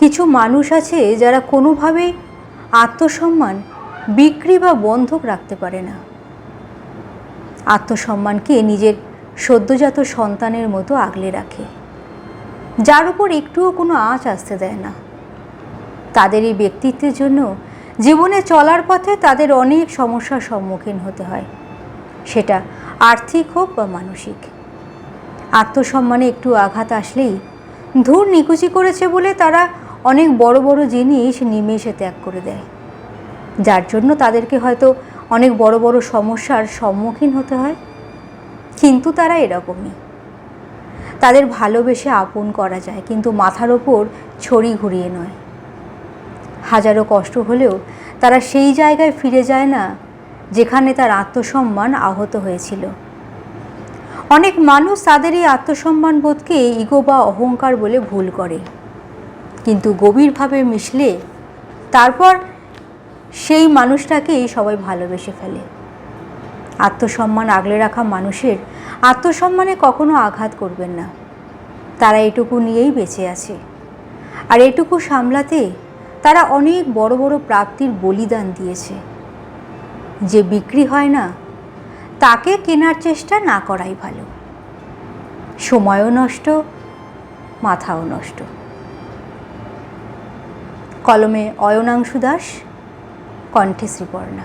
কিছু মানুষ আছে যারা কোনোভাবেই আত্মসম্মান বিক্রি বা বন্ধক রাখতে পারে না। আত্মসম্মানকে নিজের সদ্যজাত সন্তানের মতো আগলে রাখে, যার উপর একটুও কোনো আঁচ আসতে দেয় না। তাদের এই ব্যক্তিত্বের জন্য জীবনে চলার পথে তাদের অনেক সমস্যার সম্মুখীন হতে হয়, সেটা আর্থিক হোক বা মানসিক। আত্মসম্মানে একটু আঘাত আসলেই ধূর নিকুচি করেছে বলে তারা অনেক বড় বড় জিনিস নিমেষে ত্যাগ করে দেয়, যার জন্য তাদেরকে হয়তো অনেক বড় বড় সমস্যার সম্মুখীন হতে হয়। কিন্তু তারা এরকমই, তাদের ভালোবেসে আপন করা যায়, কিন্তু মাথার ওপর ছড়ি ঘুরিয়ে নয়। হাজারো কষ্ট হলেও তারা সেই জায়গায় ফিরে যায় না যেখানে তার আত্মসম্মান আহত হয়েছিল। অনেক মানুষ তাদের এই আত্মসম্মান বোধকে ইগো বা অহংকার বলে ভুল করে, কিন্তু গভীরভাবে মিশলে তারপর সেই মানুষটাকেই সবাই ভালোবেসে ফেলে। আত্মসম্মান আগলে রাখা মানুষের আত্মসম্মানে কখনো আঘাত করবেন না। তারা এটুকু নিয়েই বেঁচে আছে, আর এটুকু সামলাতে তারা অনেক বড় বড় প্রাপ্তির বলিদান দিয়েছে। যে বিক্রি হয় না তাকে কেনার চেষ্টা না করাই ভালো। সময়ও নষ্ট, মাথাও নষ্ট। কলমে অয়নাংশু দাস, কণ্ঠে শ্রীপর্ণা।